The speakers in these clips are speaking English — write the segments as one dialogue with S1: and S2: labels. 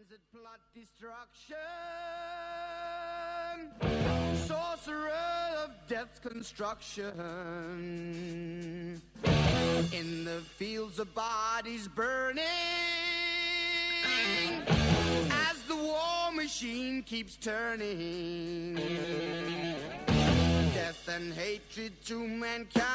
S1: Wizard plot destruction, sorcerer of death's construction, in the fields of bodies burning, as the war machine keeps turning, death and hatred to mankind,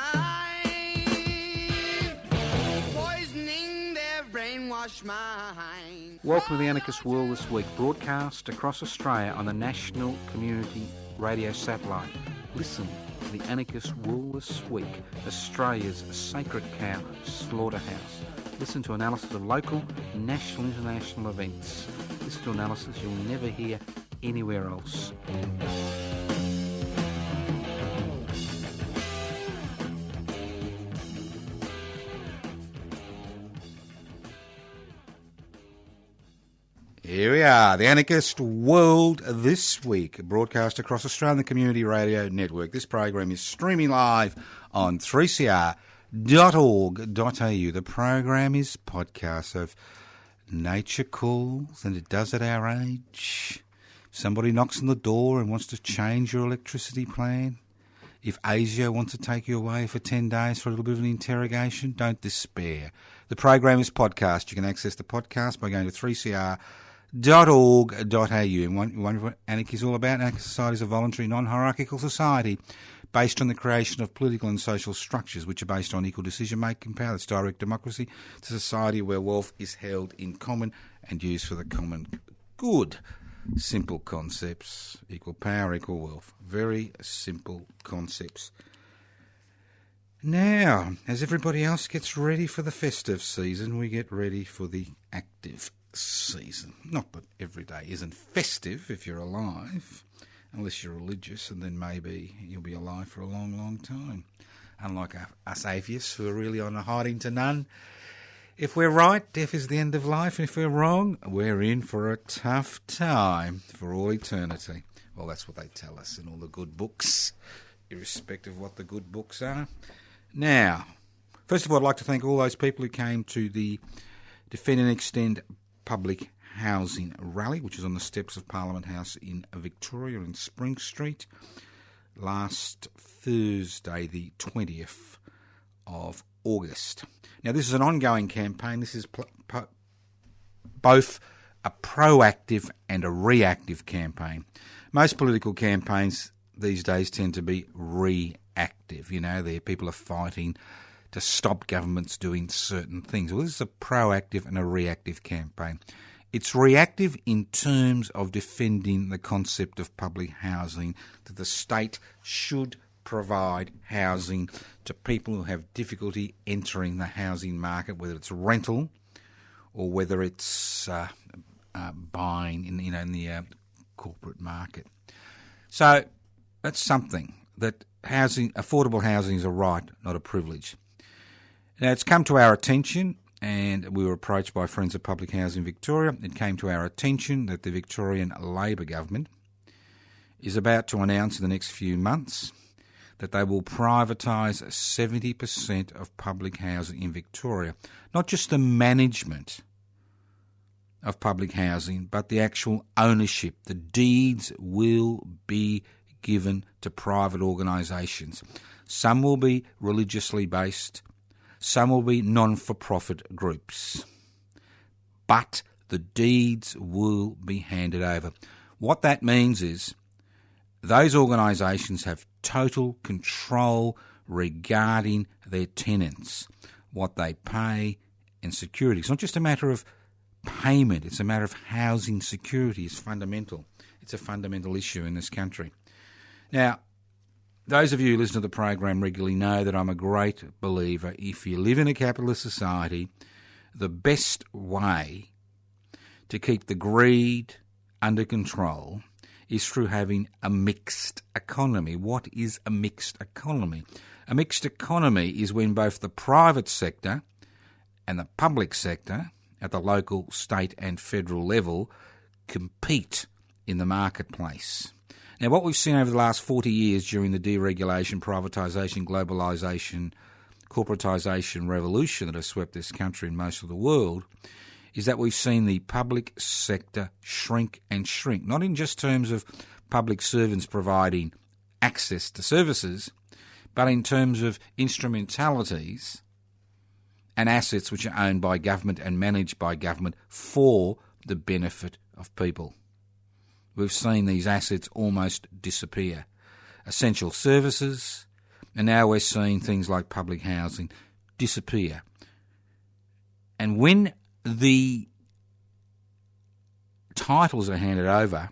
S1: poisoning their brainwashed mind.
S2: Welcome to the Anarchist World This Week, broadcast across Australia on the National Community Radio Satellite. Listen to the Anarchist World This Week, Australia's sacred cow slaughterhouse. Listen to analysis of local, national, international events. Listen to analysis you'll never hear anywhere else.
S3: Here we are, the Anarchist World This Week, broadcast across Australia on the Community Radio Network. This program is streaming live on 3cr.org.au. The program is podcast of nature calls, and it does at our age. Somebody knocks on the door and wants to change your electricity plan. If Asia wants to take you away for 10 days for a little bit of an interrogation, don't despair. The program is podcast. You can access the podcast by going to 3cr.org.au. And what anarchy is all about? Anarchist society is a voluntary, non-hierarchical society based on the creation of political and social structures which are based on equal decision-making power. That's direct democracy. It's a society where wealth is held in common and used for the common good. Simple concepts. Equal power, equal wealth. Very simple concepts. Now, as everybody else gets ready for the festive season, we get ready for the active season. Not that every day isn't festive if you're alive, unless you're religious, and then maybe you'll be alive for a long, long time. Unlike us atheists who are really on a hiding to none. If we're right, death is the end of life, and if we're wrong, we're in for a tough time for all eternity. Well, that's what they tell us in all the good books, irrespective of what the good books are. Now, first of all, I'd like to thank all those people who came to the Defend and Extend Public Housing Rally, which is on the steps of Parliment House in Victoria in Spring Street, last Thursday, the 20th of August. Now, this is an ongoing campaign. This is both a proactive and a reactive campaign. Most political campaigns these days tend to be reactive. You know, people are fighting to stop governments doing certain things. Well, this is a proactive and a reactive campaign. It's reactive in terms of defending the concept of public housing, that the state should provide housing to people who have difficulty entering the housing market, whether it's rental or whether it's buying in the corporate market. So that's something that affordable housing is a right, not a privilege. Now, it's come to our attention, and we were approached by Friends of Public Housing Victoria. It came to our attention that the Victorian Labor government is about to announce in the next few months that they will privatise 70% of public housing in Victoria. Not just the management of public housing, but the actual ownership. The deeds will be given to private organisations. Some will be religiously based, some will be non-for-profit groups. But the deeds will be handed over. What that means is those organisations have total control regarding their tenants, what they pay and security. It's not just a matter of payment, it's a matter of housing security. It's fundamental. It's a fundamental issue in this country. Now, those of you who listen to the program regularly know that I'm a great believer. If you live in a capitalist society, the best way to keep the greed under control is through having a mixed economy. What is a mixed economy? A mixed economy is when both the private sector and the public sector at the local, state and federal level compete in the marketplace. Now, what we've seen over the last 40 years during the deregulation, privatisation, globalisation, corporatisation revolution that has swept this country and most of the world is that we've seen the public sector shrink and shrink, not in just terms of public servants providing access to services, but in terms of instrumentalities and assets which are owned by government and managed by government for the benefit of people. We've seen these assets almost disappear. Essential services, and now we're seeing things like public housing disappear. And when the titles are handed over,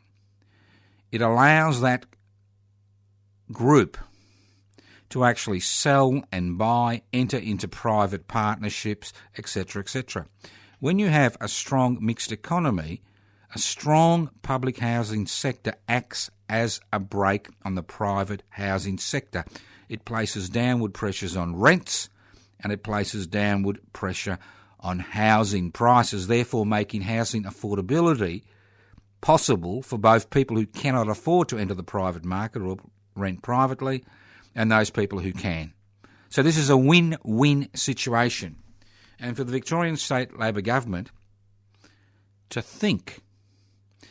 S3: it allows that group to actually sell and buy, enter into private partnerships, etc., etc. When you have a strong mixed economy, a strong public housing sector acts as a brake on the private housing sector. It places downward pressures on rents and it places downward pressure on housing prices, therefore making housing affordability possible for both people who cannot afford to enter the private market or rent privately and those people who can. So this is a win-win situation. And for the Victorian State Labor Government to think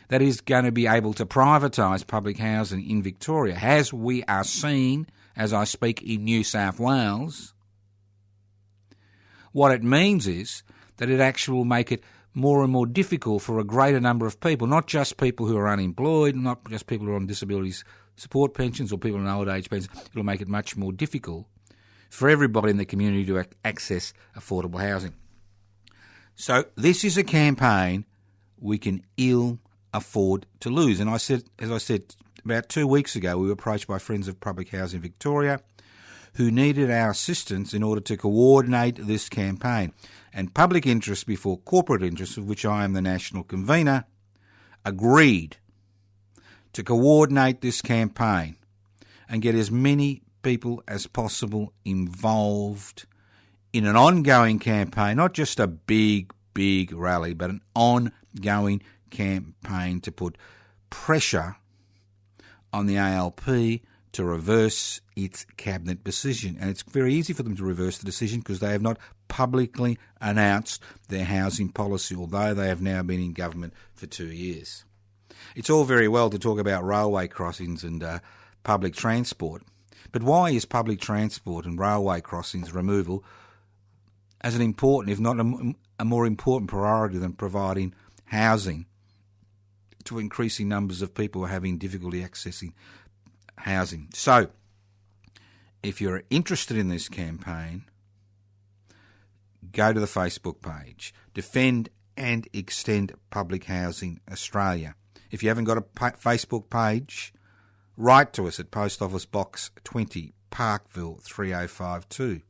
S3: that is going to be able to privatise public housing in Victoria, as we are seeing, as I speak, in New South Wales, what it means is that it actually will make it more and more difficult for a greater number of people, not just people who are unemployed, not just people who are on disability support pensions or people on old age pensions. It will make it much more difficult for everybody in the community to access affordable housing. So this is a campaign we can ill afford to lose. And as I said, about 2 weeks ago, we were approached by Friends of Public Housing Victoria who needed our assistance in order to coordinate this campaign. And Public Interest Before Corporate Interest, of which I am the national convener, agreed to coordinate this campaign and get as many people as possible involved in an ongoing campaign, not just a big rally, but an ongoing campaign to put pressure on the ALP to reverse its cabinet decision. And it's very easy for them to reverse the decision because they have not publicly announced their housing policy, although they have now been in government for 2 years. It's all very well to talk about railway crossings and public transport, but why is public transport and railway crossings removal as an important, if not a more important priority than providing housing to increasing numbers of people who are having difficulty accessing housing? So, if you're interested in this campaign, go to the Facebook page, Defend and Extend Public Housing Australia. If you haven't got a Facebook page, write to us at Post Office Box 20, Parkville 3052.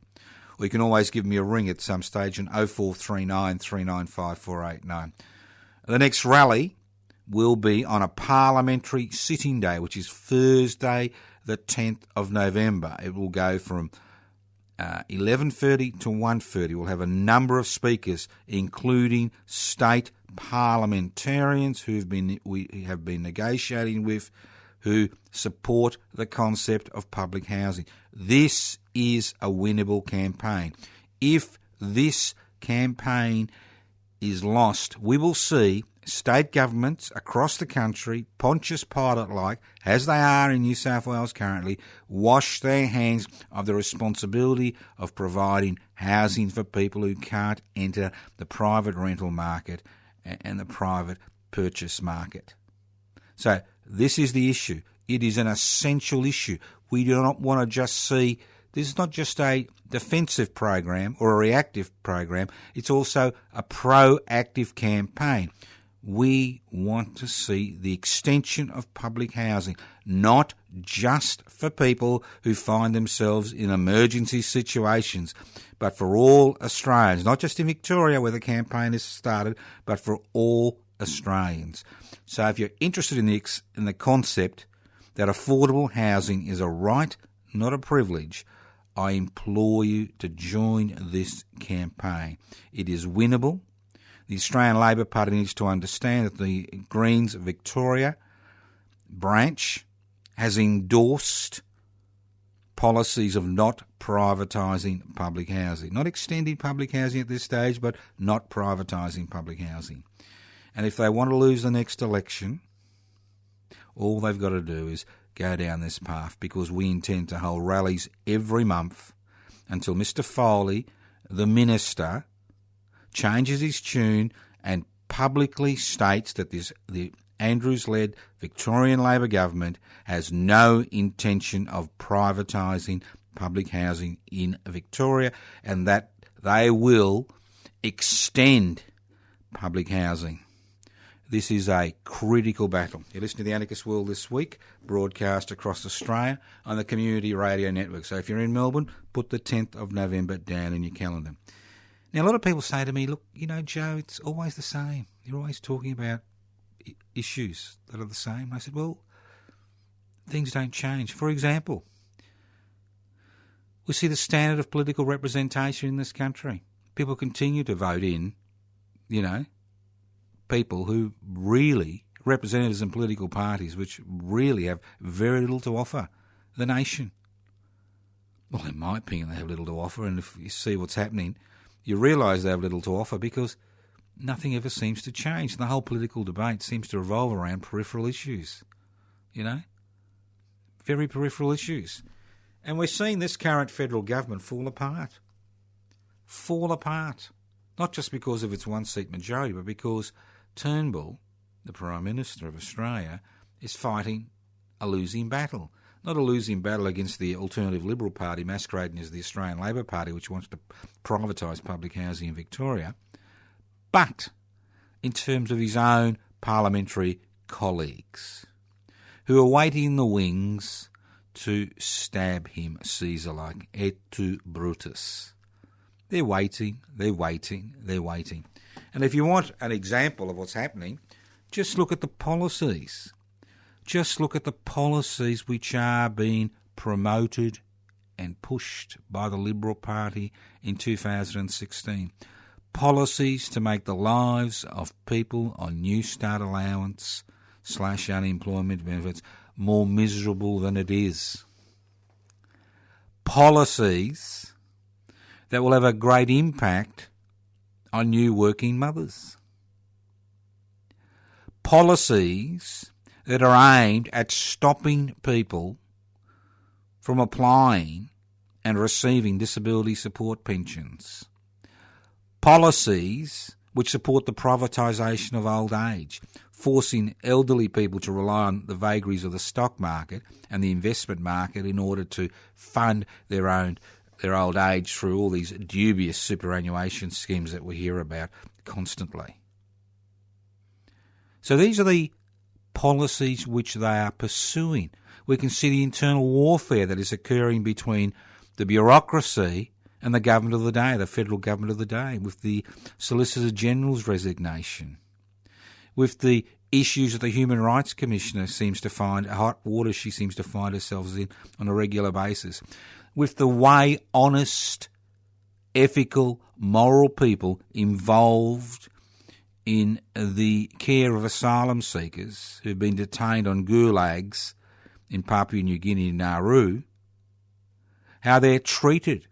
S3: Or you can always give me a ring at some stage on 0439 395 489. The next rally will be on a parliamentary sitting day, which is Thursday the 10th of November. It will go from 11:30 to 1:30. We'll have a number of speakers, including state parliamentarians we have been negotiating with, who support the concept of public housing. This is a winnable campaign. If this campaign is lost, we will see state governments across the country, Pontius Pilate-like, as they are in New South Wales currently, wash their hands of the responsibility of providing housing for people who can't enter the private rental market and the private purchase market. So this is the issue. It is an essential issue. We do not want to just see, this is not just a defensive program or a reactive program, it's also a proactive campaign. We want to see the extension of public housing, not just for people who find themselves in emergency situations, but for all Australians, not just in Victoria where the campaign has started, but for all Australians. So if you're interested in the concept that affordable housing is a right, not a privilege, I implore you to join this campaign. It is winnable. The Australian Labor Party needs to understand that the Greens Victoria branch has endorsed policies of not privatising public housing. Not extending public housing at this stage, but not privatising public housing. And if they want to lose the next election, all they've got to do is go down this path, because we intend to hold rallies every month until Mr Foley, the minister, changes his tune and publicly states that the Andrews-led Victorian Labor government has no intention of privatising public housing in Victoria, and that they will extend public housing. This is a critical battle. You listen to the Anarchist World This Week, broadcast across Australia on the Community Radio Network. So if you're in Melbourne, put the 10th of November down in your calendar. Now, a lot of people say to me, look, Joe, it's always the same. You're always talking about issues that are the same. And I said, well, things don't change. For example, we see the standard of political representation in this country. People continue to vote in, people who really, representatives in political parties, which really have very little to offer the nation. Well, in my opinion, they have little to offer, and if you see what's happening, you realise they have little to offer because nothing ever seems to change. The whole political debate seems to revolve around peripheral issues, very peripheral issues. And we're seeing this current federal government fall apart. Not just because of its one-seat majority, but because Turnbull, the Prime Minister of Australia, is fighting a losing battle. Not a losing battle against the Alternative Liberal Party masquerading as the Australian Labor Party, which wants to privatise public housing in Victoria, but in terms of his own parliamentary colleagues, who are waiting in the wings to stab him Caesar-like, et tu Brutus. They're waiting. And if you want an example of what's happening, just look at the policies. Just look at the policies which are being promoted and pushed by the Liberal Party in 2016. Policies to make the lives of people on New Start allowance / unemployment benefits more miserable than it is. Policies that will have a great impact on new working mothers. Policies that are aimed at stopping people from applying and receiving disability support pensions. Policies which support the privatisation of old age, forcing elderly people to rely on the vagaries of the stock market and the investment market in order to fund their old age through all these dubious superannuation schemes that we hear about constantly. So these are the policies which they are pursuing. We can see the internal warfare that is occurring between the bureaucracy and the government of the day, the federal government of the day, with the Solicitor General's resignation, with the issues that the Human Rights Commissioner seems to find, hot water she seems to find herself in on a regular basis, with the way honest, ethical, moral people involved in the care of asylum seekers who've been detained on gulags in Papua New Guinea and Nauru, how they're treated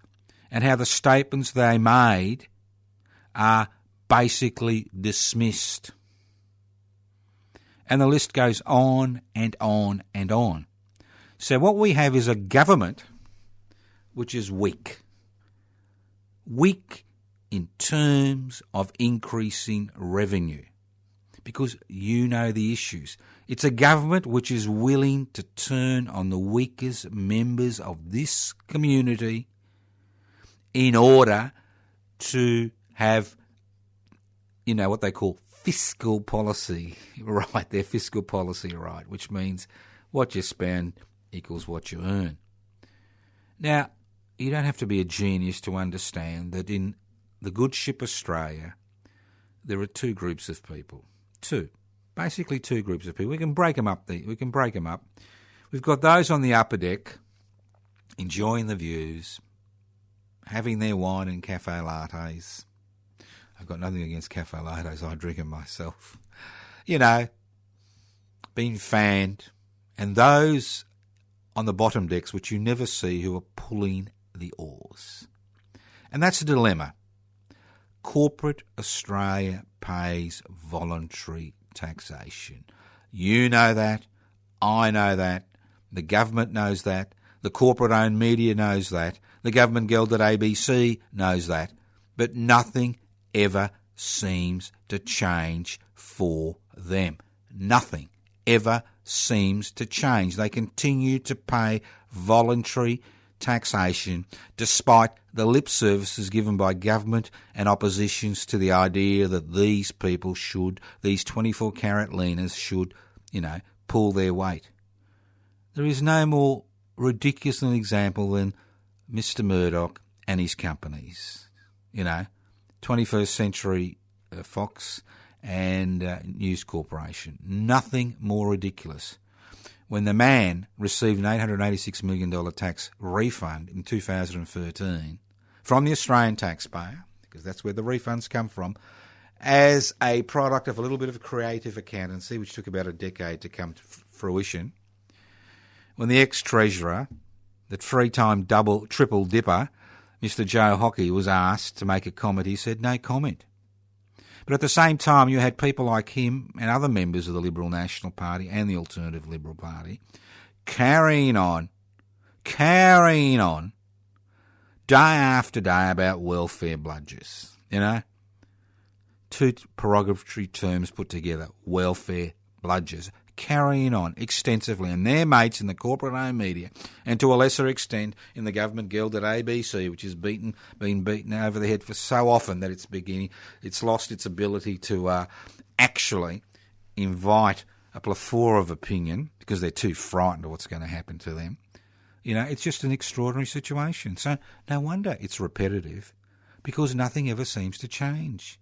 S3: and how the statements they made are basically dismissed. And the list goes on and on and on. So what we have is a government which is weak. Weak in terms of increasing revenue, because you know the issues. It's a government which is willing to turn on the weakest members of this community in order to have, what they call fiscal policy, right? Their fiscal policy, right, which means what you spend equals what you earn. Now, you don't have to be a genius to understand that in the good ship Australia, there are two groups of people. Basically two groups of people. We can break them up. We've got those on the upper deck enjoying the views, having their wine and cafe lattes. I've got nothing against cafe lattes. I drink them myself. Being fanned. And those on the bottom decks, which you never see, who are pulling the oars. And that's a dilemma. Corporate Australia pays voluntary taxation. You know that. I know that. The government knows that. The corporate-owned media knows that. The government-gelded ABC knows that. But nothing ever seems to change for them. Nothing ever seems to change. They continue to pay voluntary taxation despite the lip services given by government and oppositions to the idea that these people should, these 24-carat leaners should, pull their weight. There is no more ridiculous an example than Mr. Murdoch and his companies. 21st Century Fox and News Corporation. Nothing more ridiculous. When the man received an $886 million tax refund in 2013 from the Australian taxpayer, because that's where the refunds come from, as a product of a little bit of creative accountancy, which took about a decade to come to fruition, when the ex-treasurer, the three-time triple dipper, Mr. Joe Hockey, was asked to make a comment, he said no comment. But at the same time, you had people like him and other members of the Liberal National Party and the Alternative Liberal Party carrying on, day after day about welfare bludgers. Two derogatory terms put together, welfare bludgers, carrying on extensively, and their mates in the corporate-owned media, and to a lesser extent in the government-gelded ABC, which has been beaten over the head for so often that it's lost its ability to actually invite a plethora of opinion because they're too frightened of what's going to happen to them. It's just an extraordinary situation. So no wonder it's repetitive, because nothing ever seems to change.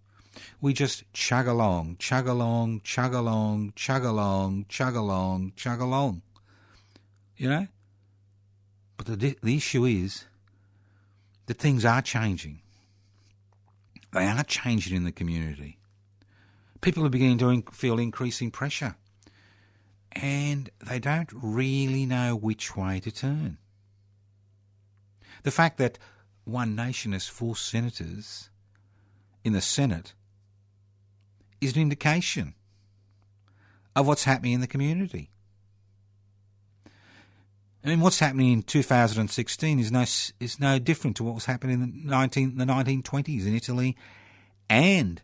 S3: We just chug along, chug along, chug along, chug along, chug along, chug along. But the issue is that things are changing. They are changing in the community. People are beginning to feel increasing pressure, and they don't really know which way to turn. The fact that One Nation has 4 senators in the Senate is an indication of what's happening in the community. What's happening in 2016 is no different to what was happening in the 1920s in Italy and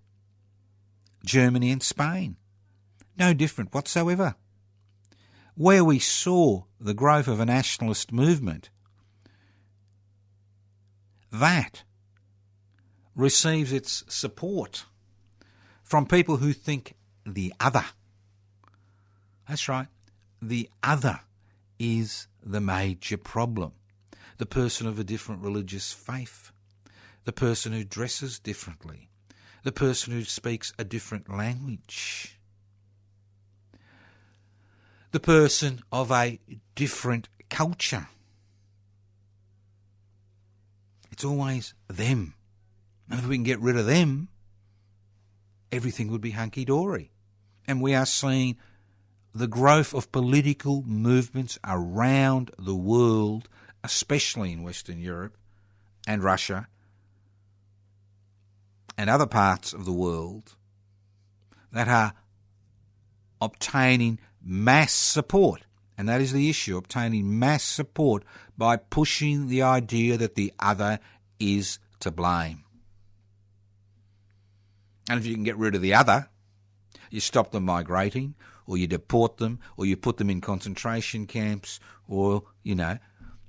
S3: Germany and Spain. No different whatsoever. Where we saw the growth of a nationalist movement, that receives its support from people who think the other. That's right. The other is the major problem. The person of a different religious faith. The person who dresses differently. The person who speaks a different language. The person of a different culture. It's always them. And if we can get rid of them, everything would be hunky-dory. And we are seeing the growth of political movements around the world, especially in Western Europe and Russia and other parts of the world, that are obtaining mass support. And that is the issue, obtaining mass support by pushing the idea that the other is to blame. And if you can get rid of the other, you stop them migrating, or you deport them, or you put them in concentration camps, or, you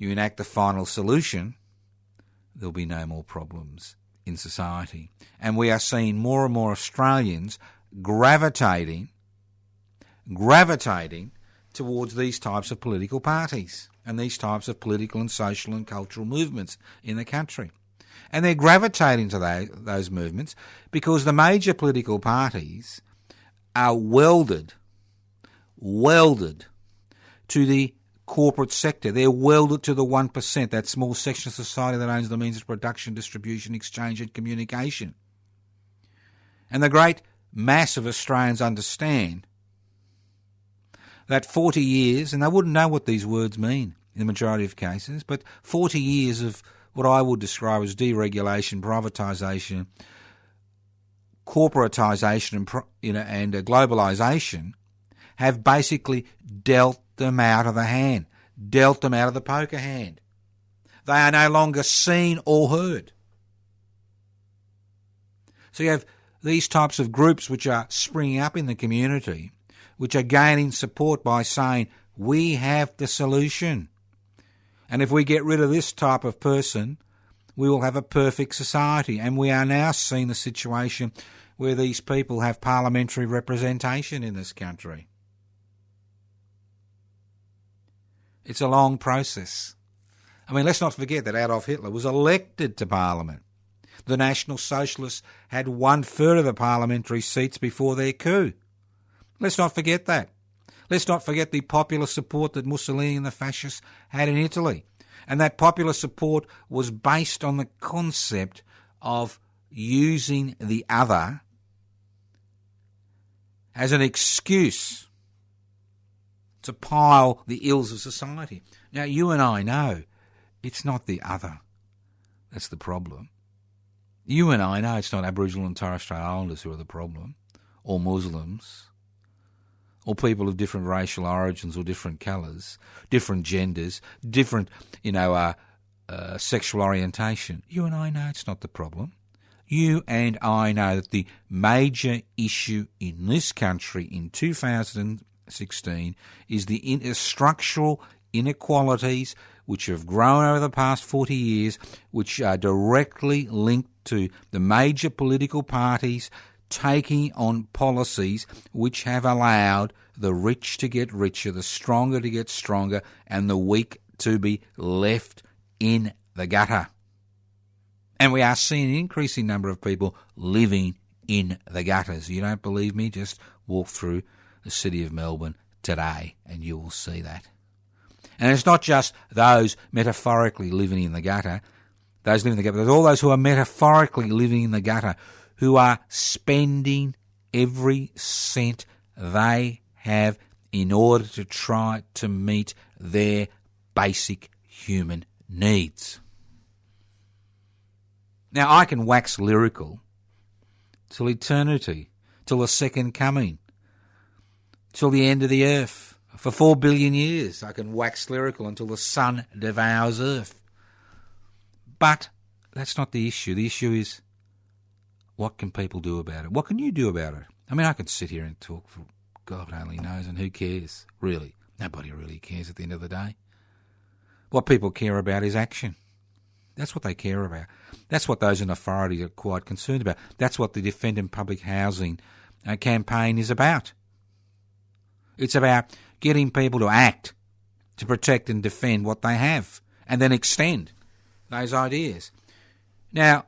S3: enact the final solution, there'll be no more problems in society. And we are seeing more and more Australians gravitating towards these types of political parties and these types of political and social and cultural movements in the country. And they're gravitating to those movements because the major political parties are welded to the corporate sector. They're welded to the 1%, that small section of society that owns the means of production, distribution, exchange and communication. And the great mass of Australians understand that 40 years, and they wouldn't know what these words mean in the majority of cases, but 40 years of what I would describe as deregulation, privatisation, corporatisation and globalisation have basically dealt them out of the hand, dealt them out of the poker hand. They are no longer seen or heard. So you have these types of groups which are springing up in the community, which are gaining support by saying, we have the solution. And if we get rid of this type of person, we will have a perfect society. And we are now seeing the situation where these people have parliamentary representation in this country. It's a long process. I mean, let's not forget that Adolf Hitler was elected to Parliament. The National Socialists had 1/3 of the parliamentary seats before their coup. Let's not forget that. Let's not forget the popular support that Mussolini and the fascists had in Italy. And that popular support was based on the concept of using the other as an excuse to pile the ills of society. Now, you and I know it's not the other that's the problem. You and I know it's not Aboriginal and Torres Strait Islanders who are the problem, or Muslims, or people of different racial origins or different colours, different genders, different, sexual orientation. You and I know it's not the problem. You and I know that the major issue in this country in 2016 is the structural inequalities which have grown over the past 40 years, which are directly linked to the major political parties taking on policies which have allowed the rich to get richer, the stronger to get stronger, and the weak to be left in the gutter. And we are seeing an increasing number of people living in the gutters. You don't believe me? Just walk through the city of Melbourne today and you will see that. And it's not just those metaphorically living in the gutter, those living in the gutter, there's all those who are metaphorically living in the gutter, who are spending every cent they have in order to try to meet their basic human needs. Now, I can wax lyrical till eternity, till the second coming, till the end of the earth. For 4 billion years I can wax lyrical until the sun devours earth. But that's not the issue. The issue is, what can people do about it? What can you do about it? I mean, I could sit here and talk for God only knows, and who cares, really? Nobody really cares at the end of the day. What people care about is action. That's what they care about. That's what those in authority are quite concerned about. That's what the Defending Public Housing campaign is about. It's about getting people to act, to protect and defend what they have, and then extend those ideas. Now,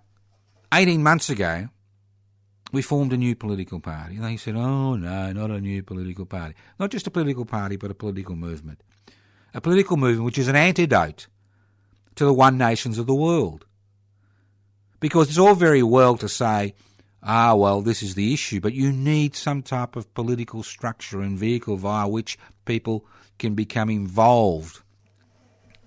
S3: 18 months ago, we formed a new political party. And they said, oh, no, not a new political party. Not just a political party, but a political movement. A political movement which is an antidote to the one nations of the world. Because it's all very well to say, well, this is the issue, but you need some type of political structure and vehicle via which people can become involved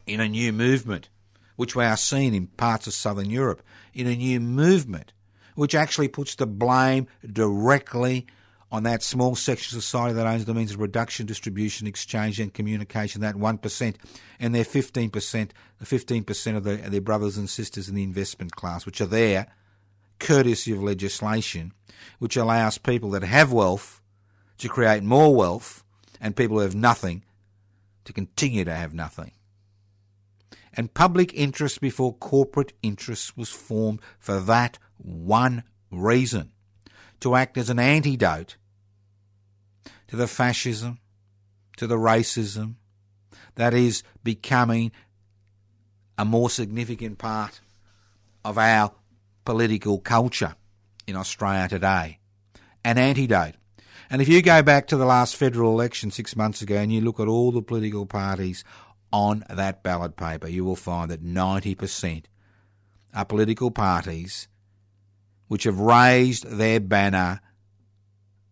S3: in a new movement, which we are seeing in parts of southern Europe, in a new movement which actually puts the blame directly on that small section of society that owns the means of production, distribution, exchange and communication, that 1%, and their 15%, the 15% of their brothers and sisters in the investment class, which are there courtesy of legislation, which allows people that have wealth to create more wealth and people who have nothing to continue to have nothing. And public interest before corporate interest was formed for that one reason, to act as an antidote to the fascism, to the racism that is becoming a more significant part of our political culture in Australia today. An antidote. And if you go back to the last federal election 6 months ago and you look at all the political parties on that ballot paper, you will find that 90% are political parties which have raised their banner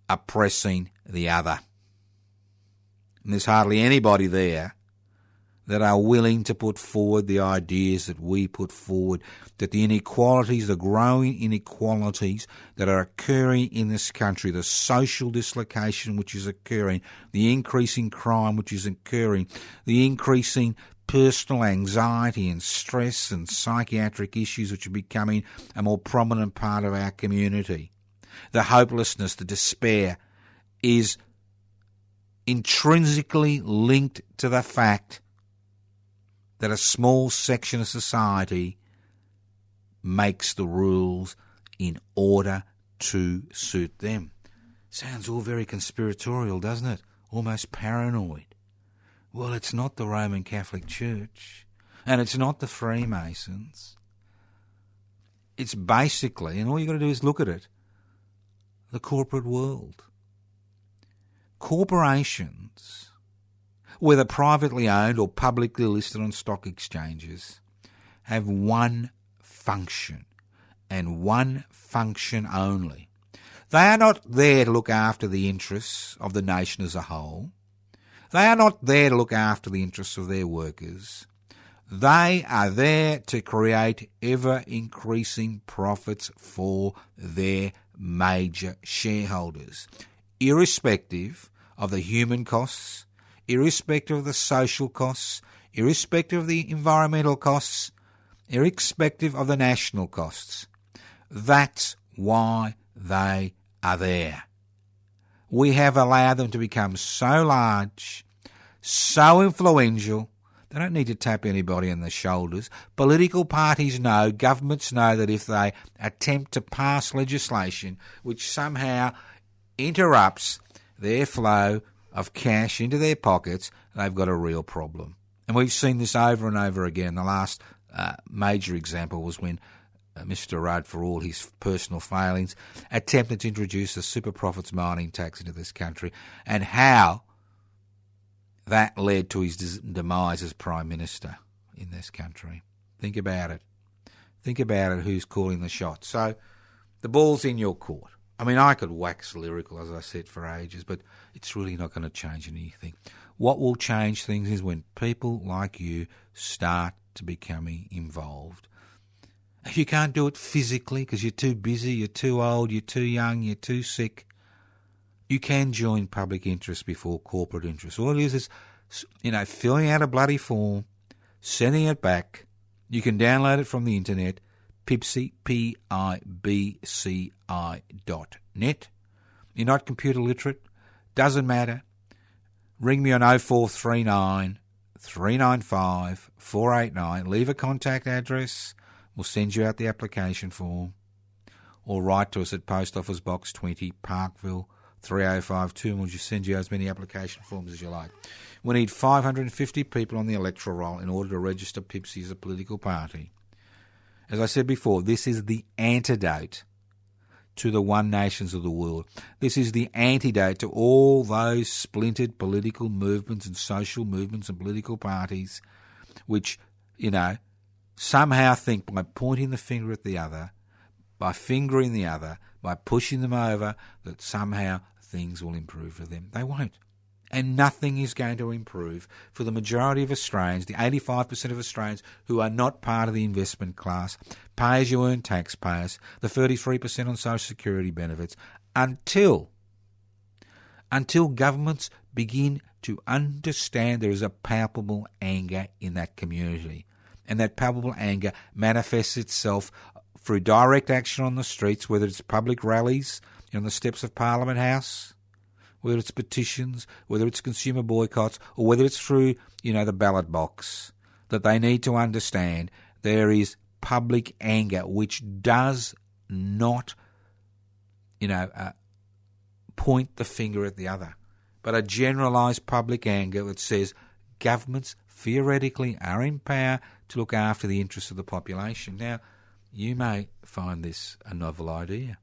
S3: oppressing the other. And there's hardly anybody there that are willing to put forward the ideas that we put forward, that the inequalities, the growing inequalities that are occurring in this country, the social dislocation which is occurring, the increasing crime which is occurring, the increasing personal anxiety and stress and psychiatric issues which are becoming a more prominent part of our community, the hopelessness, the despair, is intrinsically linked to the fact that a small section of society makes the rules in order to suit them. Sounds all very conspiratorial, doesn't it? Almost paranoid. Well, it's not the Roman Catholic Church, and it's not the Freemasons. It's basically, and all you've got to do is look at it, the corporate world. Corporations, whether privately owned or publicly listed on stock exchanges, have one function, and one function only. They are not there to look after the interests of the nation as a whole. They are not there to look after the interests of their workers. They are there to create ever-increasing profits for their major shareholders, irrespective of the human costs, irrespective of the social costs, irrespective of the environmental costs, irrespective of the national costs. That's why they are there. We have allowed them to become so large, so influential. They don't need to tap anybody on the shoulders. Political parties know, governments know that if they attempt to pass legislation which somehow interrupts their flow of cash into their pockets, they've got a real problem. And we've seen this over and over again. The last major example was when Mr Rudd, for all his personal failings, attempted to introduce a super profits mining tax into this country, and how that led to his demise as Prime Minister in this country. Think about it. Think about it, who's calling the shots. So the ball's in your court. I mean, I could wax lyrical, as I said, for ages, but it's really not going to change anything. What will change things is when people like you start to becoming involved. If you can't do it physically because you're too busy, you're too old, you're too young, you're too sick, you can join public interest before corporate interest. All it is, filling out a bloody form, sending it back. You can download it from the internet, Pibci, PIBCI.net. You're not computer literate, doesn't matter. Ring me on 0439 395 489. Leave a contact address. We'll send you out the application form, or write to us at Post Office Box 20, Parkville 3052, and we'll just send you as many application forms as you like. We need 550 people on the electoral roll in order to register Pibci as a political party. As I said before, this is the antidote to the one nations of the world. This is the antidote to all those splintered political movements and social movements and political parties which, somehow think by pointing the finger at the other, by fingering the other, by pushing them over, that somehow things will improve for them. They won't. And nothing is going to improve for the majority of Australians, the 85% of Australians who are not part of the investment class, pay-as-you-earn taxpayers, the 33% on social security benefits, until governments begin to understand there is a palpable anger in that community. And that palpable anger manifests itself through direct action on the streets, whether it's public rallies on the steps of Parliament House, whether it's petitions, whether it's consumer boycotts, or whether it's through, the ballot box, that they need to understand there is public anger which does not, point the finger at the other, but a generalised public anger that says governments theoretically are in power to look after the interests of the population. Now, you may find this a novel idea,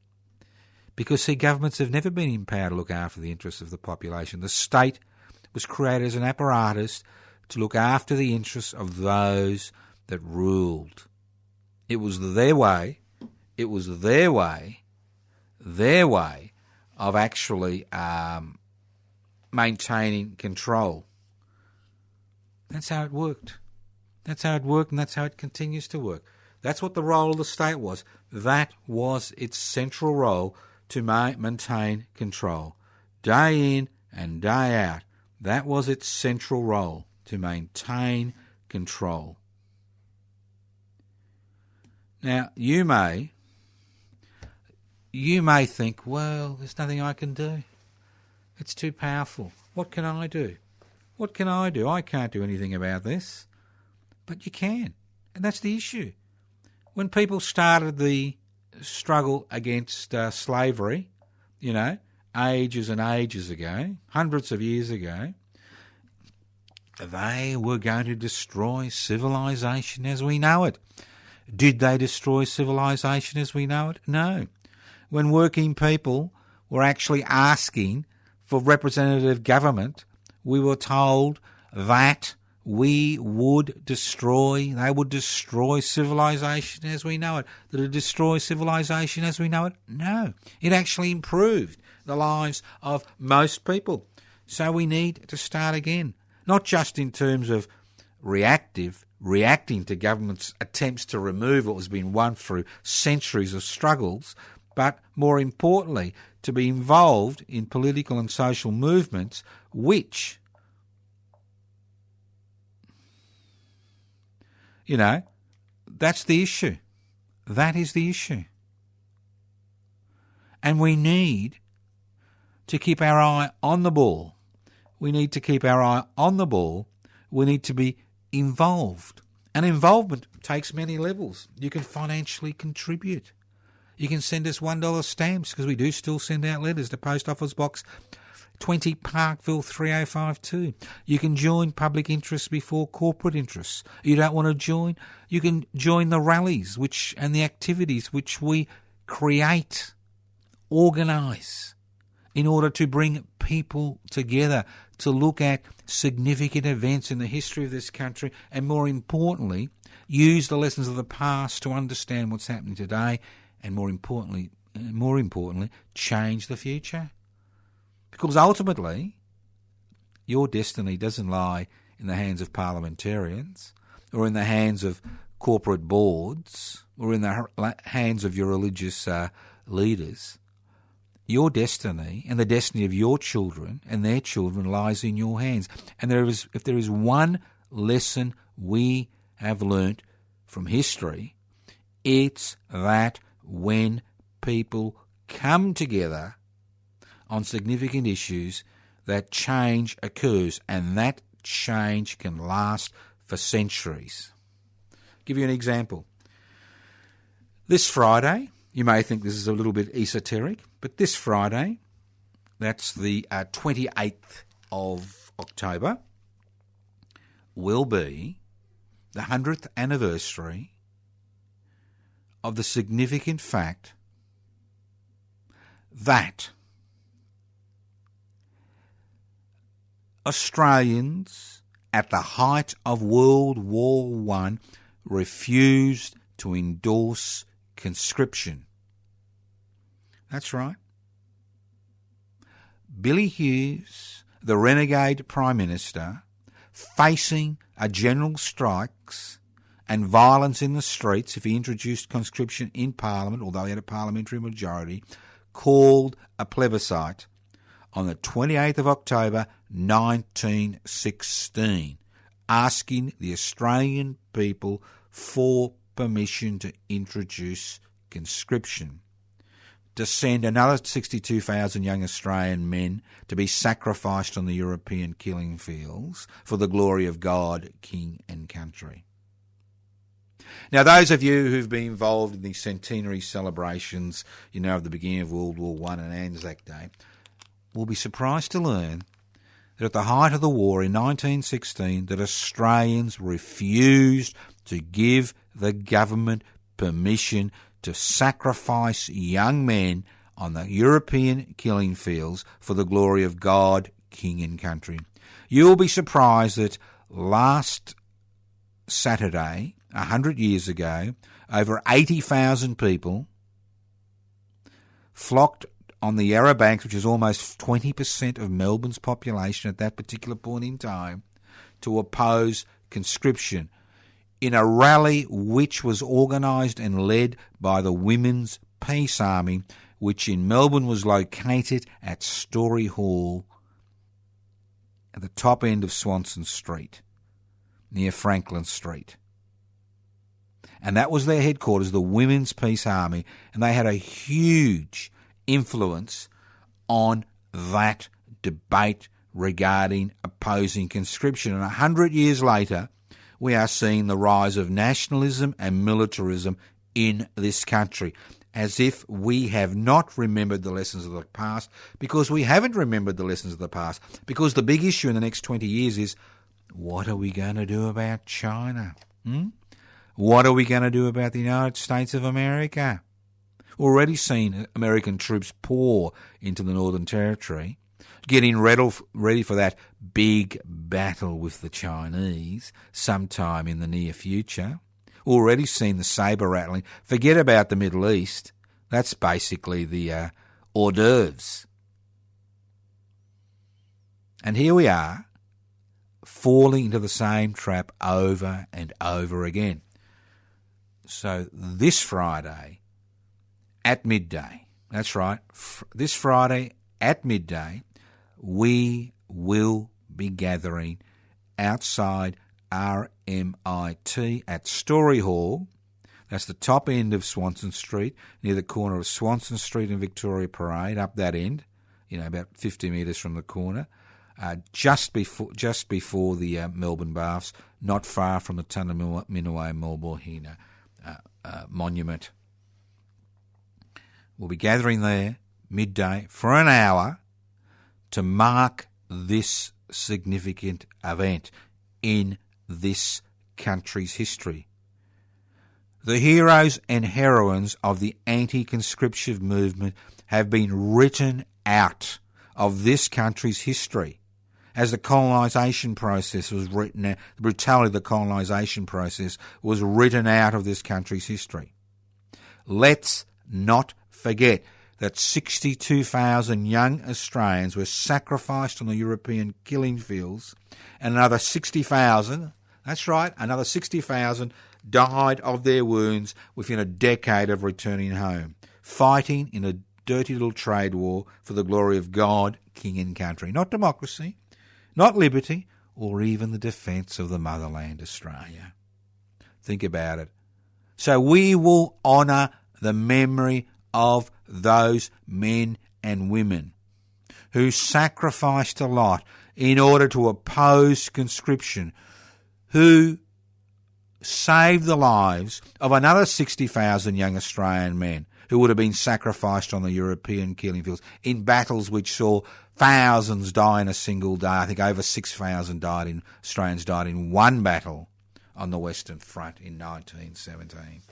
S3: because, see, governments have never been in power to look after the interests of the population. The state was created as an apparatus to look after the interests of those that ruled. It was their way. It was their way of actually maintaining control. That's how it worked. That's how it worked, and that's how it continues to work. That's what the role of the state was. That was its central role, to maintain control. Day in and day out, that was its central role, to maintain control. Now, you may think, well, there's nothing I can do. It's too powerful. What can I do? What can I do? I can't do anything about this. But you can, and that's the issue. When people started the struggle against slavery, ages and ages ago, hundreds of years ago, they were going to destroy civilization as we know it. Did they destroy civilization as we know it? No. When working people were actually asking for representative government, we were told that they would destroy civilization as we know it. Did it destroy civilization as we know it? No. It actually improved the lives of most people. So we need to start again, not just in terms of reacting to government's attempts to remove what has been won through centuries of struggles, but more importantly, to be involved in political and social movements which, that's the issue. That is the issue. And we need to keep our eye on the ball. We need to keep our eye on the ball. We need to be involved. And involvement takes many levels. You can financially contribute. You can send us $1 stamps, because we do still send out letters to Post Office Box 20 Parkville 3052. You can join public interests before corporate interests. You don't want to join? You can join the rallies and the activities which we create, organise, in order to bring people together to look at significant events in the history of this country, and more importantly, use the lessons of the past to understand what's happening today, and more importantly, change the future. Because ultimately, your destiny doesn't lie in the hands of parliamentarians, or in the hands of corporate boards, or in the hands of your religious leaders. Your destiny and the destiny of your children and their children lies in your hands. And if there is one lesson we have learnt from history, it's that when people come together on significant issues, that change occurs, and that change can last for centuries. I'll give you an example. This Friday, you may think this is a little bit esoteric, but this Friday, that's the 28th of October, will be the 100th anniversary of the significant fact that Australians at the height of World War I refused to endorse conscription. That's right. Billy Hughes, the renegade Prime Minister, facing a general strikes and violence in the streets if he introduced conscription in Parliament, although he had a parliamentary majority, called a plebiscite on the 28th of October 1916, asking the Australian people for permission to introduce conscription, to send another 62,000 young Australian men to be sacrificed on the European killing fields for the glory of God, King and country. Now, those of you who've been involved in the centenary celebrations, of the beginning of World War I and Anzac Day, will be surprised to learn that at the height of the war in 1916, that Australians refused to give the government permission to sacrifice young men on the European killing fields for the glory of God, King and country. You'll be surprised that last Saturday, 100 years ago, over 80,000 people flocked on the Yarra Banks, which is almost 20% of Melbourne's population at that particular point in time, to oppose conscription in a rally which was organised and led by the Women's Peace Army, which in Melbourne was located at Story Hall at the top end of Swanston Street, near Franklin Street. And that was their headquarters, the Women's Peace Army, and they had a huge influence on that debate regarding opposing conscription. And 100 years later, we are seeing the rise of nationalism and militarism in this country, as if we have not remembered the lessons of the past, because we haven't remembered the lessons of the past, because the big issue in the next 20 years is, what are we going to do about China? What are we going to do about the United States of America? Already seen American troops pour into the Northern Territory, getting ready for that big battle with the Chinese sometime in the near future. Already seen the sabre rattling. Forget about the Middle East. That's basically the hors d'oeuvres. And here we are, falling into the same trap over and over again. So this Friday at midday, that's right, this Friday at midday, we will be gathering outside RMIT at Story Hall. That's the top end of Swanston Street, near the corner of Swanston Street and Victoria Parade, up that end, about 50 metres from the corner, just before the Melbourne Baths, not far from the Tunnerminaway Melbourne monument. We'll be gathering there midday for an hour to mark this significant event in this country's history. The heroes and heroines of the anti-conscription movement have been written out of this country's history, as the colonisation process was written out, the brutality of the colonisation process was written out of this country's history. Let's not forget that 62,000 young Australians were sacrificed on the European killing fields, and another 60,000, that's right, another 60,000 died of their wounds within a decade of returning home, fighting in a dirty little trade war for the glory of God, King and country. Not democracy, not liberty, or even the defence of the motherland, Australia. Think about it. So we will honour the memory of those men and women who sacrificed a lot in order to oppose conscription, who saved the lives of another 60,000 young Australian men who would have been sacrificed on the European killing fields in battles which saw thousands die in a single day. I think over 6,000 Australians died in one battle on the Western Front in 1917.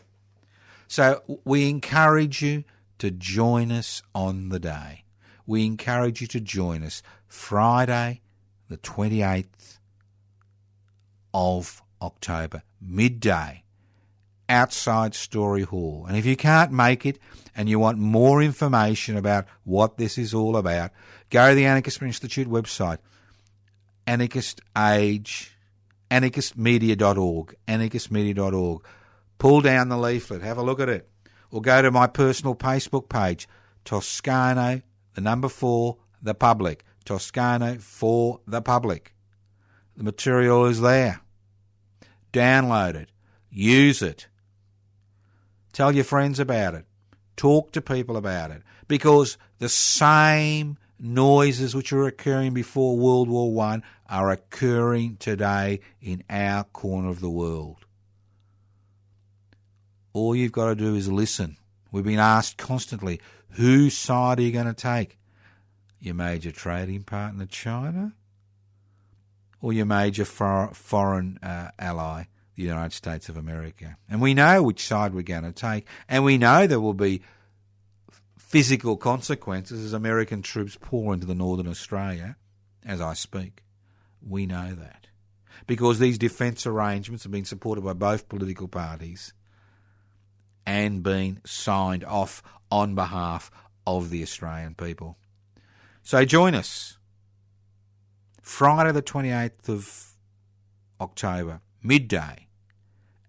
S3: So we encourage you to join us on the day. We encourage you to join us Friday, the 28th of October, midday, outside Story Hall. And if you can't make it and you want more information about what this is all about, go to the Anarchist Institute website, anarchistmedia.org. Pull down the leaflet, have a look at it. Or go to my personal Facebook page, Toscano, the number 4, the public. Toscano for the public. The material is there. Download it. Use it. Tell your friends about it. Talk to people about it. Because the same noises which were occurring before World War I are occurring today in our corner of the world. All you've got to do is listen. We've been asked constantly, whose side are you going to take? Your major trading partner, China? Or your major foreign ally, the United States of America? And we know which side we're going to take, and we know there will be physical consequences as American troops pour into the northern Australia as I speak. We know that. Because these defence arrangements have been supported by both political parties and been signed off on behalf of the Australian people. So join us Friday the 28th of October, midday,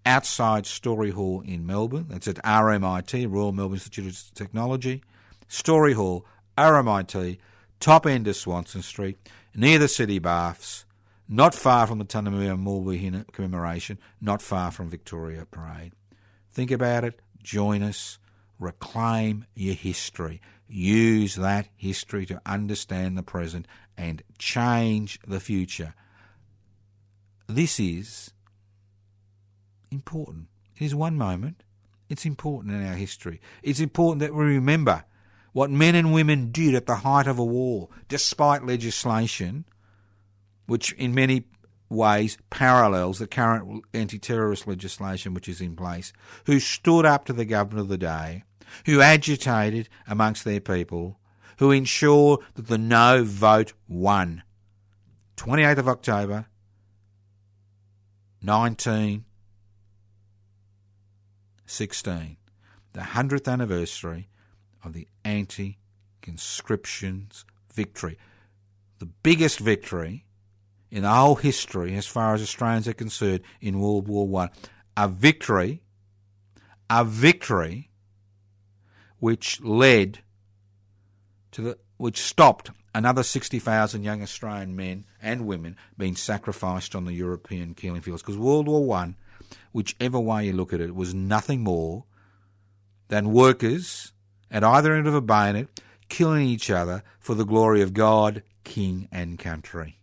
S3: outside Story Hall in Melbourne. That's at RMIT, Royal Melbourne Institute of Technology. Story Hall, RMIT, top end of Swanston Street, near the City Baths, not far from the Tunnermere Mulberry commemoration, not far from Victoria Parade. Think about it, join us, reclaim your history. Use that history to understand the present and change the future. This is important. It is one moment. It's important in our history. It's important that we remember what men and women did at the height of a war, despite legislation which in many ways parallels the current anti-terrorist legislation which is in place, who stood up to the government of the day, who agitated amongst their people, who ensured that the no vote won. 28th of October, 1916, the 100th anniversary of the anti-conscription's victory. The biggest victory in the whole history, as far as Australians are concerned, in World War I. A victory which led to which stopped another 60,000 young Australian men and women being sacrificed on the European killing fields. Because World War I, whichever way you look at it, was nothing more than workers at either end of a bayonet killing each other for the glory of God, King and country.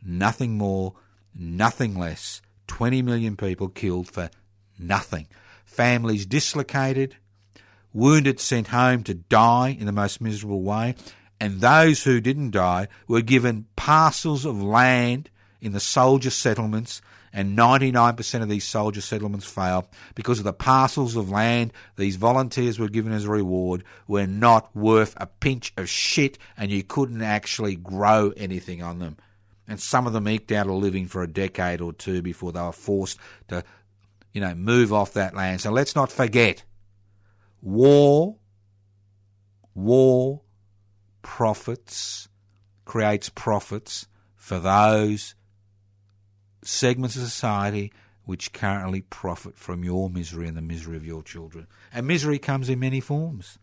S3: Nothing more, nothing less. 20 million people killed for nothing. Families dislocated, wounded sent home to die in the most miserable way, and those who didn't die were given parcels of land in the soldier settlements, and 99% of these soldier settlements failed because of the parcels of land these volunteers were given as a reward were not worth a pinch of shit, and you couldn't actually grow anything on them. And some of them eked out a living for a decade or two before they were forced to, move off that land. So let's not forget, war creates profits for those segments of society which currently profit from your misery and the misery of your children. And misery comes in many forms,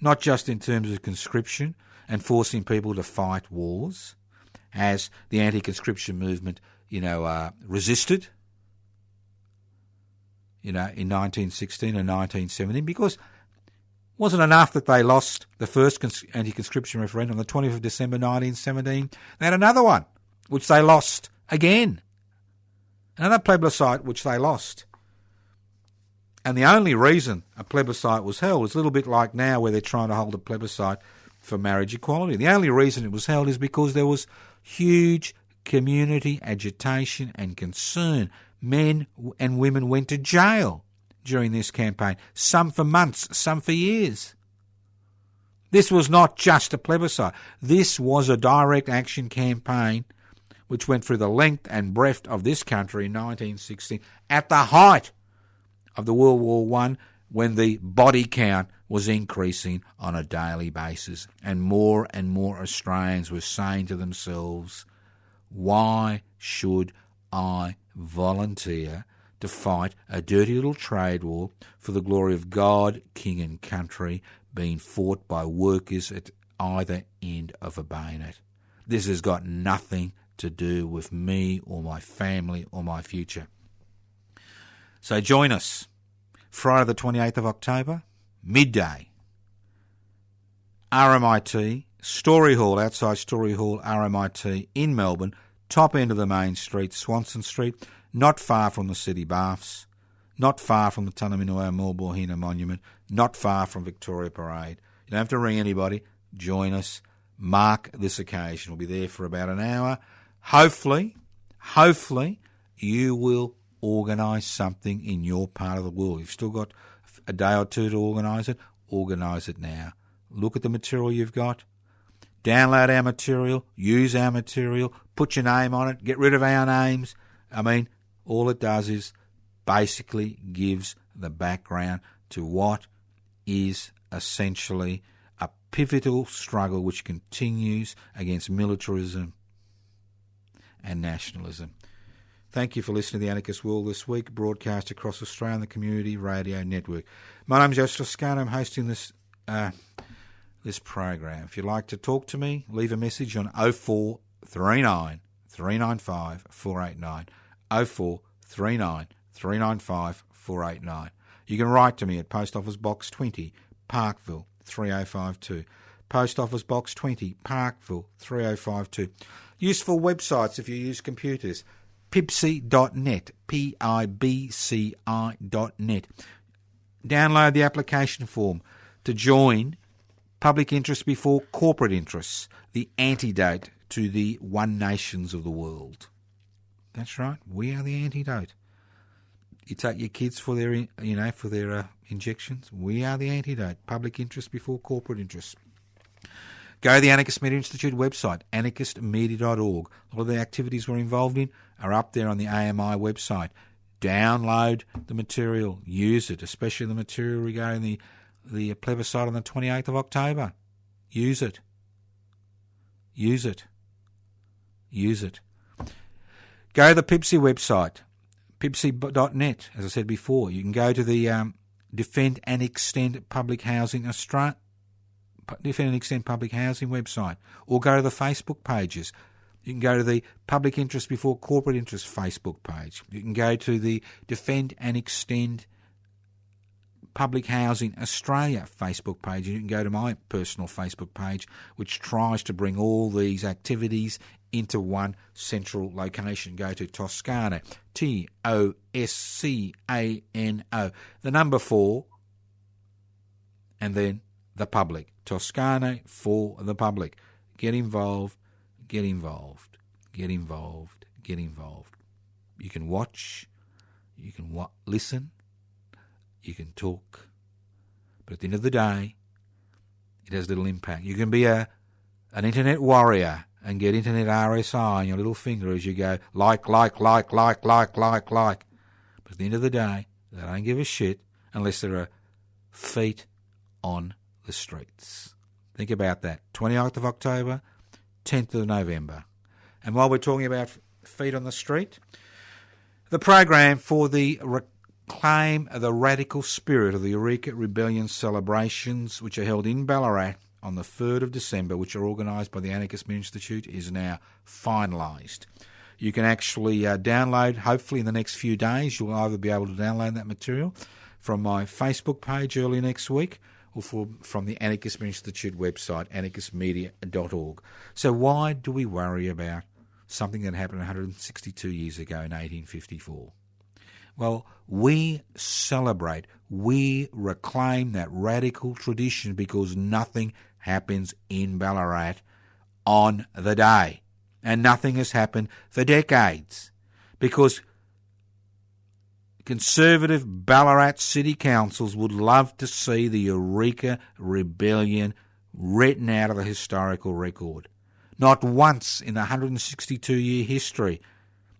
S3: not just in terms of conscription and forcing people to fight wars, as the anti-conscription movement, resisted, in 1916 and 1917, because it wasn't enough that they lost the first anti-conscription referendum on the 20th of December 1917. They had another one, which they lost again. Another plebiscite, which they lost. And the only reason a plebiscite was held is a little bit like now where they're trying to hold a plebiscite for marriage equality. The only reason it was held is because there was huge community agitation and concern. Men and women went to jail during this campaign, some for months, some for years. This was not just a plebiscite. This was a direct action campaign which went through the length and breadth of this country in 1916 at the height of the World War I, when the body count was increasing on a daily basis. And more Australians were saying to themselves, why should I volunteer to fight a dirty little trade war for the glory of God, King and country, being fought by workers at either end of a bayonet? This has got nothing to do with me or my family or my future. So join us Friday the 28th of October, midday, RMIT, Story Hall, outside Story Hall, RMIT in Melbourne, top end of the main street, Swanston Street, not far from the City Baths, not far from the Tunnermere Mulberry Monument, not far from Victoria Parade. You don't have to ring anybody. Join us. Mark this occasion. We'll be there for about an hour. Hopefully, you will organise something in your part of the world. You've still got a day or two to organise it. Organise it now. Look at the material you've got. Download our material. Use our material. Put your name on it. Get rid of our names. All it does is basically gives the background to what is essentially a pivotal struggle which continues against militarism and nationalism. Thank you for listening to the Anarchist World This Week, broadcast across Australia on the Community Radio Network. My name's Joe Toscano. I'm hosting this program. If you'd like to talk to me, leave a message on 0439 395 489, 0439 395 489. You can write to me at Post Office Box 20, Parkville 3052. Post Office Box 20, Parkville 3052. Useful websites if you use computers. Pibci.net, Pibci.net. Download the application form to join Public Interest Before Corporate Interests, the antidote to the one nations of the world. That's right, we are the antidote. You take your kids for their, injections. We are the antidote. Public interest before corporate interests. Go to the Anarchist Media Institute website, anarchistmedia.org. A lot of the activities we're involved in are up there on the AMI website. Download the material, use it, especially the material regarding the plebiscite on the 28th of October. Use it. Use it. Use it. Go to the Pibci website, pibci.net, as I said before. You can go to the Defend and Extend Public Housing Australia, Defend and Extend Public Housing website, or go to the Facebook pages. You can go to the Public Interest Before Corporate Interest Facebook page. You can go to the Defend and Extend Public Housing Australia Facebook page. You can go to my personal Facebook page, which tries to bring all these activities into one central location. Go to Toscano, Toscano, the number 4, and then the public. Toscano for the public. Get involved, get involved, get involved, get involved. You can watch, you can listen, you can talk, but at the end of the day, it has little impact. You can be an internet warrior and get internet RSI on your little finger as you go like. But at the end of the day, they don't give a shit unless there are feet on the streets. Think about that. 28th of October, 10th of November. And while we're talking about feet on the street, the program for the Reclaim the Radical Spirit of the Eureka Rebellion celebrations, which are held in Ballarat on the 3rd of December, which are organised by the Anarchist Media Institute, is now finalised. You can actually download, hopefully in the next few days, you'll either be able to download that material from my Facebook page early next week, or from the Anarchist Media Institute website, anarchistmedia.org. So why do we worry about something that happened 162 years ago in 1854? Well, we celebrate, we reclaim that radical tradition because nothing happens in Ballarat on the day. And nothing has happened for decades because conservative Ballarat city councils would love to see the Eureka Rebellion written out of the historical record. Not once in the 162-year history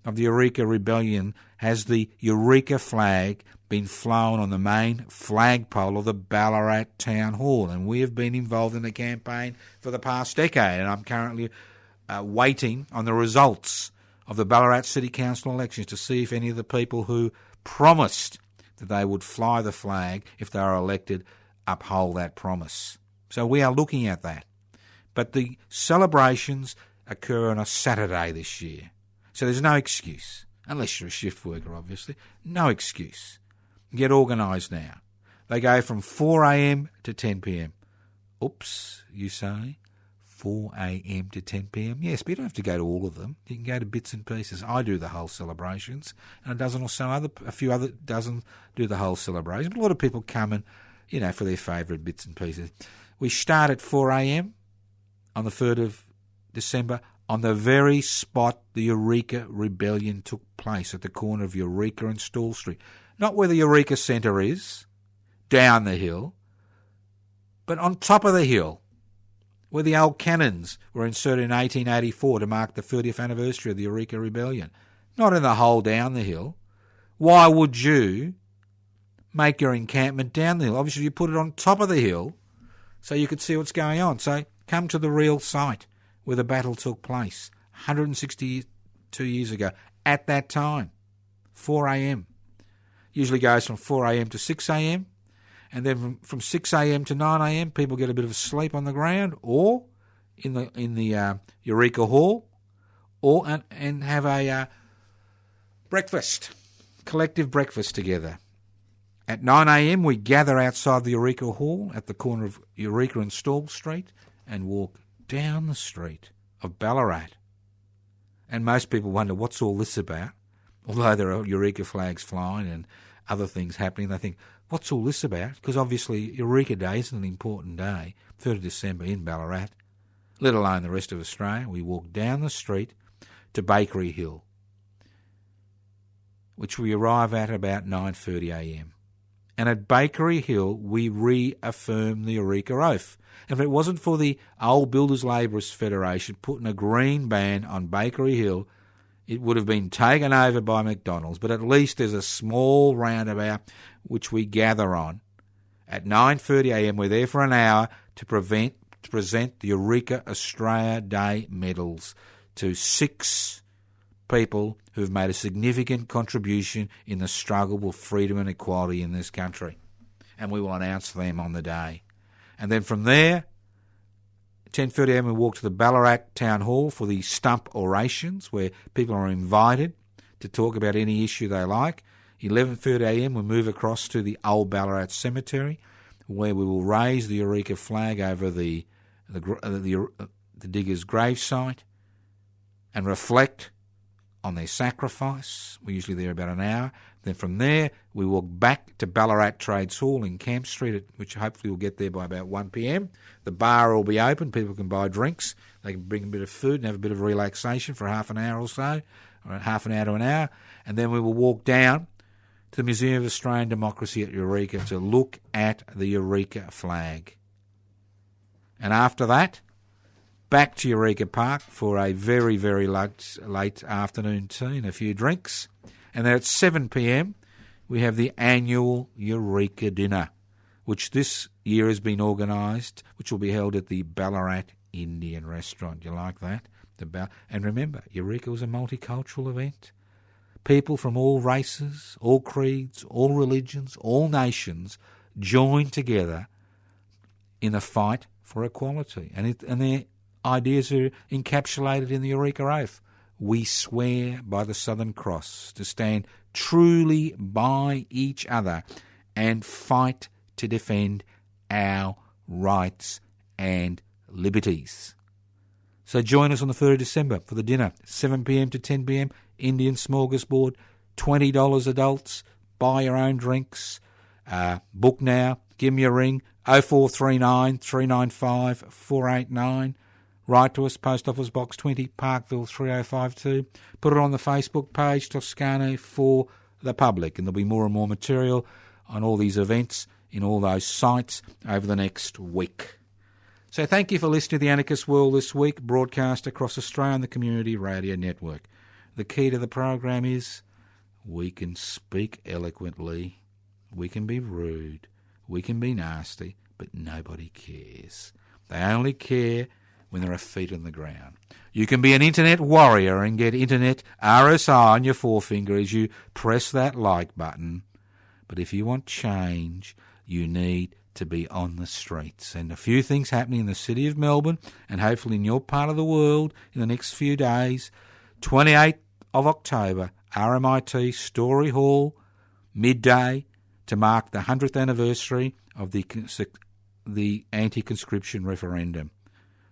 S3: of the Eureka Rebellion has the Eureka flag been flown on the main flagpole of the Ballarat Town Hall. And we have been involved in the campaign for the past decade, and I'm currently waiting on the results of the Ballarat City Council elections to see if any of the people who promised that they would fly the flag if they are elected uphold that promise. So we are looking at that. But the celebrations occur on a Saturday this year. So there's no excuse, unless you're a shift worker, obviously. No excuse. Get organised now. They go from 4 a.m. to 10 p.m. Oops, you say? 4 a.m. to 10 p.m. Yes, but you don't have to go to all of them. You can go to bits and pieces. I do the whole celebrations, and a few other dozen do the whole celebration. But a lot of people come and, for their favourite bits and pieces. We start at 4 a.m. on the 3rd of December on the very spot the Eureka Rebellion took place, at the corner of Eureka and Stall Street. Not where the Eureka Centre is, down the hill, but on top of the hill, where the old cannons were inserted in 1884 to mark the 30th anniversary of the Eureka Rebellion. Not in the hole down the hill. Why would you make your encampment down the hill? Obviously, you put it on top of the hill so you could see what's going on. So come to the real site where the battle took place 162 years ago at that time, 4 a.m. Usually goes from 4 a.m. to 6 a.m. And then from 6 a.m. to 9 a.m. people get a bit of sleep on the ground or in the Eureka Hall, or and have a breakfast, collective breakfast together. At 9 a.m. we gather outside the Eureka Hall at the corner of Eureka and Stall Street and walk down the street of Ballarat. And most people wonder what's all this about. Although there are Eureka flags flying and other things happening, they think, what's all this about? Because obviously Eureka Day is an important day, 3rd of December in Ballarat, let alone the rest of Australia. We walk down the street to Bakery Hill, which we arrive at about 9:30 a.m. And at Bakery Hill, we reaffirm the Eureka Oath. And if it wasn't for the Old Builders Labourers Federation putting a green ban on Bakery Hill, it would have been taken over by McDonald's. But at least there's a small roundabout which we gather on. At 9:30 a.m, we're there for an hour to present the Eureka Australia Day medals to 6 people who've made a significant contribution in the struggle for freedom and equality in this country. And we will announce them on the day. And then from there, 10:30 a.m, we walk to the Ballarat Town Hall for the stump orations, where people are invited to talk about any issue they like. 11:30 a.m, we move across to the Old Ballarat Cemetery, where we will raise the Eureka flag over the diggers' gravesite and reflect on their sacrifice. We're usually there about an hour. Then from there, we walk back to Ballarat Trades Hall in Camp Street, which hopefully we'll get there by about 1 p.m. The bar will be open. People can buy drinks. They can bring a bit of food and have a bit of relaxation for half an hour or so, or half an hour to an hour. And then we will walk down to the Museum of Australian Democracy at Eureka to look at the Eureka flag. And after that, back to Eureka Park for a very, very late afternoon tea and a few drinks. And then at 7 p.m, we have the annual Eureka Dinner, which this year has been organised, which will be held at the Ballarat Indian Restaurant. You like that? And remember, Eureka was a multicultural event. People from all races, all creeds, all religions, all nations joined together in the fight for equality. And their ideas are encapsulated in the Eureka Oath. We swear by the Southern Cross to stand truly by each other and fight to defend our rights and liberties. So join us on the 3rd of December for the dinner, 7 p.m. to 10 p.m, Indian smorgasbord, $20 adults, buy your own drinks, book now, give me a ring, 0439 395 489. Write to us, Post Office Box 20, Parkville 3052. Put it on the Facebook page, Toscano for the public, and there'll be more and more material on all these events in all those sites over the next week. So thank you for listening to the Anarchist World this week, broadcast across Australia on the Community Radio Network. The key to the program is we can speak eloquently, we can be rude, we can be nasty, but nobody cares. They only care when there are feet on the ground. You can be an internet warrior and get internet RSI on your forefinger as you press that like button. But if you want change, you need to be on the streets. And a few things happening in the city of Melbourne and hopefully in your part of the world in the next few days. 28th of October, RMIT Story Hall, midday, to mark the 100th anniversary of the anti-conscription referendum.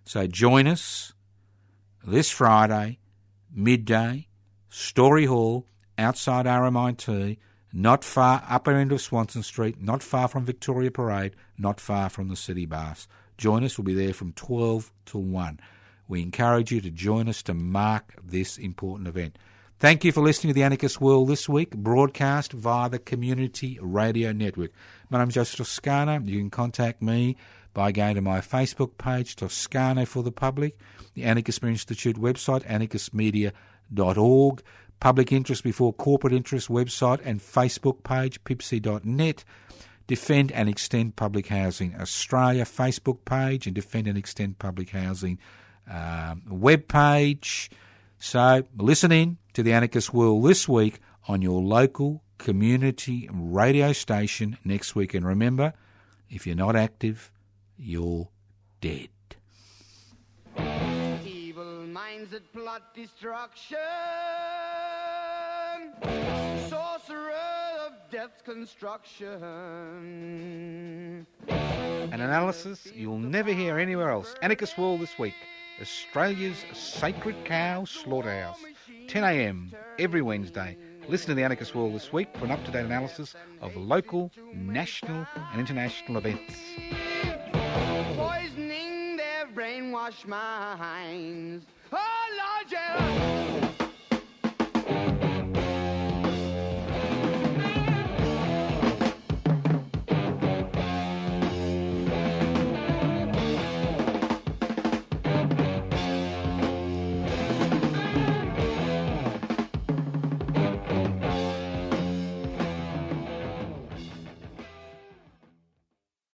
S3: So join us this Friday, midday, Story Hall, outside RMIT, not far, upper end of Swanston Street, not far from Victoria Parade, not far from the City Baths. Join us, we'll be there from 12 till 1. We encourage you to join us to mark this important event. Thank you for listening to the Anarchist World this week, broadcast via the Community Radio Network. My name is Joe Toscano. You can contact me by going to my Facebook page, Toscano for the Public, the Anarchist Institute website, anarchistmedia.org, Public Interest Before Corporate Interest website and Facebook page, pipsy.net, Defend and Extend Public Housing Australia Facebook page and Defend and Extend Public Housing web page. So listen in to
S2: to the Anarchist World this week on your local community radio station next week. And remember, if you're not active, you're dead.
S1: Evil minds that plot destruction, sorcerer of death's construction.
S2: An analysis you'll never hear anywhere else. Anarchist World this week. Australia's sacred cow slaughterhouse. 10 a.m. every Wednesday. Listen to the Anarchist World this week for an up-to-date analysis of local, national and international events.
S1: Poisoning their brainwashed minds. Oh, Lord, yeah.